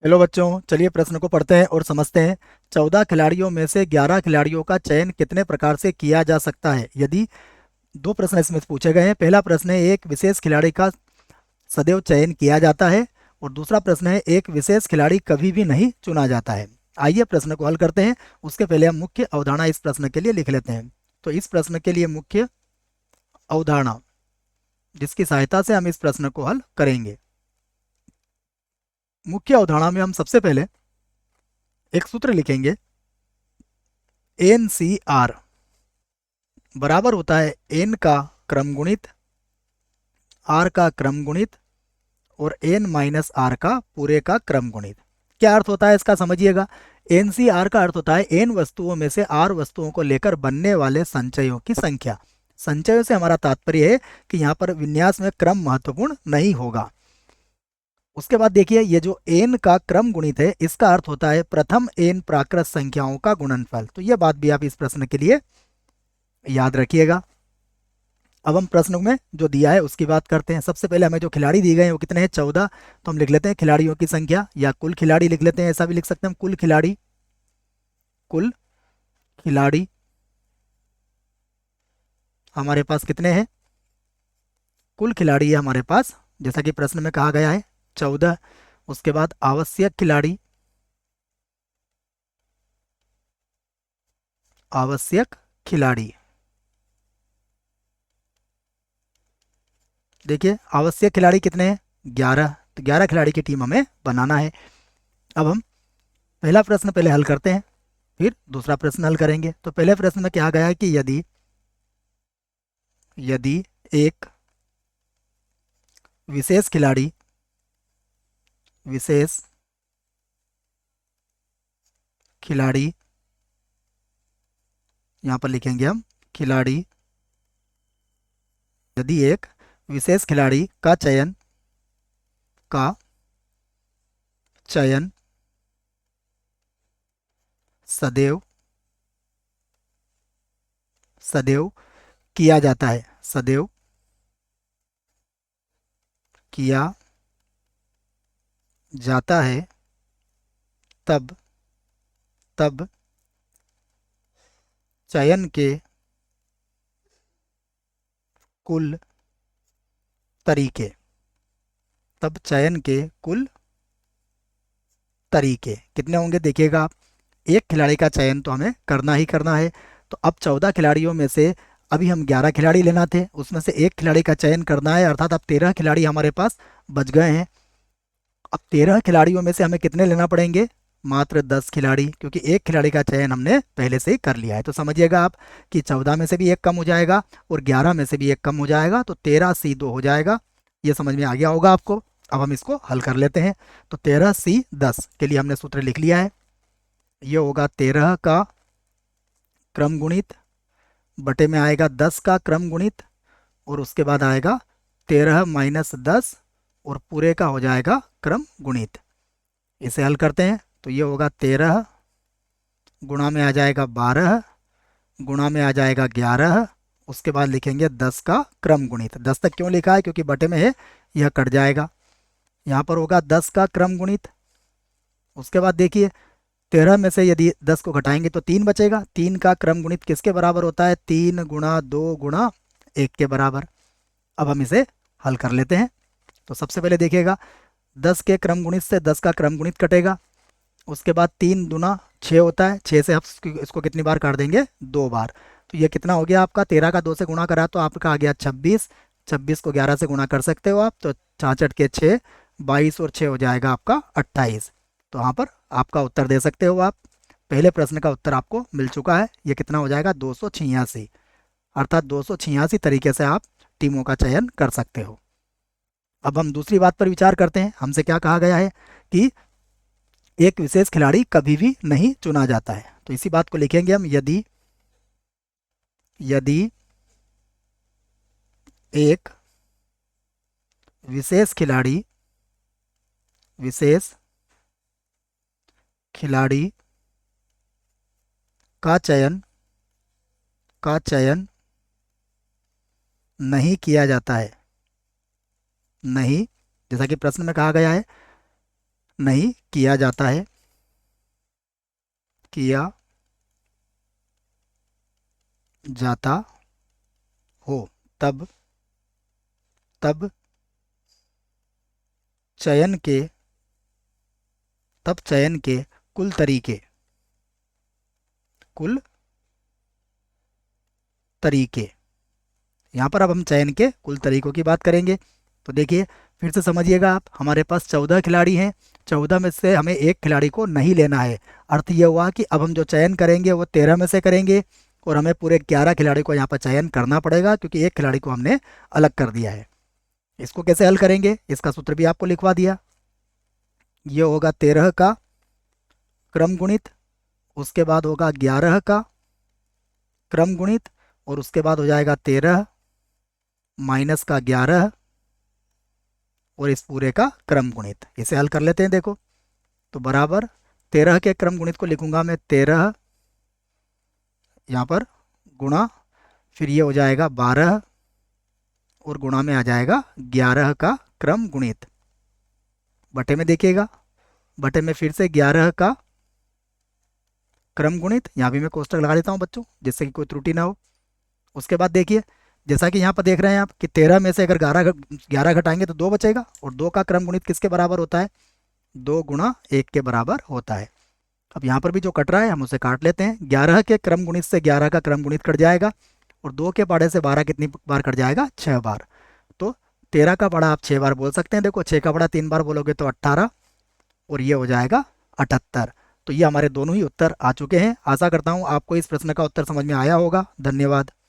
Hello बच्चों, चलिए प्रश्न को पढ़ते हैं और समझते हैं। 14 खिलाड़ियों में से 11 खिलाड़ियों का चयन कितने प्रकार से किया जा सकता है? यदि दो प्रश्न इसमें पूछे गए हैं। पहला प्रश्न है, एक विशेष खिलाड़ी का सदैव चयन किया जाता है। और दूसरा प्रश्न है, एक विशेष खिलाड़ी कभी भी नहीं चुना जाता है। आइए प्रश्न को हल करते हैं। उसके पहले हम मुख्य अवधारणा इस प्रश्न के लिए लिख लेते हैं। तो इस प्रश्न के लिए मुख्य अवधारणा, जिसकी सहायता से हम इस प्रश्न को हल करेंगे। मुख्य अवधारणा में हम सबसे पहले एक सूत्र लिखेंगे। एन सी आर बराबर होता है एन का क्रम गुणित आर का क्रम गुणित और एन माइनस आर का पूरे का क्रम गुणित। क्या अर्थ होता है इसका, समझिएगा। एन सी आर का अर्थ होता है एन वस्तुओं में से आर वस्तुओं को लेकर बनने वाले संचयों की संख्या। संचयों से हमारा तात्पर्य है कि यहाँ पर विन्यास में क्रम महत्वपूर्ण नहीं होगा। उसके बाद देखिए, ये जो एन का क्रम गुणित है, इसका अर्थ होता है प्रथम एन प्राकृत संख्याओं का गुणनफल। तो यह बात भी आप इस प्रश्न के लिए याद रखिएगा। अब हम प्रश्न में जो दिया है उसकी बात करते हैं। सबसे पहले हमें जो खिलाड़ी दिए गए हैं वो कितने हैं? 14। तो हम लिख लेते हैं खिलाड़ियों की संख्या, या कुल खिलाड़ी लिख लेते हैं, ऐसा भी लिख सकते हैं हम। कुल खिलाड़ी, कुल खिलाड़ी हमारे पास कितने हैं? कुल खिलाड़ी है हमारे पास, जैसा कि प्रश्न में कहा गया है, 14। उसके बाद आवश्यक खिलाड़ी, आवश्यक खिलाड़ी, देखिए आवश्यक खिलाड़ी कितने हैं? 11। तो 11 खिलाड़ी की टीम हमें बनाना है। अब हम पहला प्रश्न पहले हल करते हैं, फिर दूसरा प्रश्न हल करेंगे। तो पहले प्रश्न में क्या गया है कि यदि यदि एक विशेष खिलाड़ी, विशेष खिलाड़ी, यहाँ पर लिखेंगे हम खिलाड़ी, यदि एक विशेष खिलाड़ी का का चयन सदैव सदैव किया जाता है, सदैव किया जाता है, तब तब चयन के कुल तरीके, तब चयन के कुल तरीके कितने होंगे? देखिएगा आप, एक खिलाड़ी का चयन तो हमें करना ही करना है। तो अब 14 खिलाड़ियों में से अभी हम 11 खिलाड़ी लेना थे, उसमें से एक खिलाड़ी का चयन करना है, अर्थात अब 13 खिलाड़ी हमारे पास बच गए हैं। अब 13 खिलाड़ियों में से हमें कितने लेना पड़ेंगे? मात्र 10 खिलाड़ी, क्योंकि एक खिलाड़ी का चयन हमने पहले से ही कर लिया है। तो समझिएगा आप कि 14 में से भी एक कम हो जाएगा और 11 में से भी एक कम हो जाएगा, तो 13C2 हो जाएगा। ये समझ में आ गया होगा आपको। अब हम इसको हल कर लेते हैं। तो 13C10 के लिए हमने सूत्र लिख लिया है। ये होगा 13 का क्रम गुणित बटे में आएगा 10 का क्रम गुणित, और उसके बाद आएगा 13 माइनस 10 और पूरे का हो जाएगा क्रम गुणित। इसे हल करते हैं तो ये होगा 13 गुणा में आ जाएगा 12 गुणा में आ जाएगा 11, उसके बाद लिखेंगे 10 का क्रम गुणित। 10 तक क्यों लिखा है? क्योंकि बटे में है, यह कट जाएगा। यहाँ पर होगा 10 का क्रम गुणित। उसके बाद देखिए, 13 में से यदि 10 को घटाएंगे तो 3 बचेगा। 3 का क्रम गुणित किसके बराबर होता है? 3 गुणा 2 गुणा 1 के बराबर। अब हम इसे हल कर लेते हैं। तो सबसे पहले देखिएगा, 10 के क्रम गुणित से 10 का क्रम गुणित कटेगा। उसके बाद 3 दूना 6 होता है, 6 से आप इसको कितनी बार काट देंगे? 2 बार। तो ये कितना हो गया आपका? 13 का 2 से गुणा करा तो आपका आ गया 26। 26 को 11 से गुणा कर सकते हो आप, तो 66 के 6, 22 और 6 हो जाएगा आपका 28। तो वहाँ पर आपका उत्तर दे सकते हो आप। पहले प्रश्न का उत्तर आपको मिल चुका है। ये कितना हो जाएगा? 286। अर्थात 286 तरीके से आप टीमों का चयन कर सकते हो। अब हम दूसरी बात पर विचार करते हैं। हमसे क्या कहा गया है कि एक विशेष खिलाड़ी कभी भी नहीं चुना जाता है। तो इसी बात को लिखेंगे हम, यदि यदि एक विशेष खिलाड़ी, विशेष खिलाड़ी का चयन नहीं किया जाता है, नहीं, जैसा कि प्रश्न में कहा गया है, नहीं किया जाता है, किया जाता हो, तब तब चयन के तब चयन के कुल तरीके कुल तरीके यहाँ पर अब हम चयन के कुल तरीकों की बात करेंगे। तो देखिए फिर से समझिएगा आप, हमारे पास 14 खिलाड़ी हैं, 14 में से हमें एक खिलाड़ी को नहीं लेना है। अर्थ ये हुआ कि अब हम जो चयन करेंगे वो 13 में से करेंगे और हमें पूरे 11 खिलाड़ी को यहाँ पर चयन करना पड़ेगा क्योंकि एक खिलाड़ी को हमने अलग कर दिया है। इसको कैसे हल करेंगे, इसका सूत्र भी आपको लिखवा दिया। ये होगा 13 का क्रम गुणित, उसके बाद होगा 11 का क्रम गुणित और उसके बाद हो जाएगा 13 माइनस का 11 और इस पूरे का क्रम गुणित। इसे हल कर लेते हैं। देखो तो बराबर 13 के क्रम गुणित को लिखूंगा मैं 13 यहाँ पर गुणा, फिर ये हो जाएगा 12 और गुणा में आ जाएगा 11 का क्रम गुणित। बटे में देखिएगा, बटे में फिर से 11 का क्रम गुणित, यहाँ भी मैं कोष्टक लगा देता हूँ बच्चों जिससे कि कोई त्रुटि ना हो। उसके बाद देखिए जैसा कि यहाँ पर देख रहे हैं आप कि 13 में से अगर 11 घटाएंगे तो 2 बचेगा और 2 का क्रम गुणित किसके बराबर होता है, 2 गुणा 1 के बराबर होता है। अब यहाँ पर भी जो कट रहा है हम उसे काट लेते हैं। 11 के क्रम गुणित से 11 का क्रम गुणित कट जाएगा और 2 के पाड़े से 12 कितनी बार कट जाएगा, 6 बार। तो 13 का पाड़ा आप 6 बार बोल सकते हैं। देखो 6 का पाड़ा 3 बार बोलोगे तो 18 और ये हो जाएगा 78। तो ये हमारे दोनों ही उत्तर आ चुके हैं। आशा करता हूँ आपको इस प्रश्न का उत्तर समझ में आया होगा। धन्यवाद।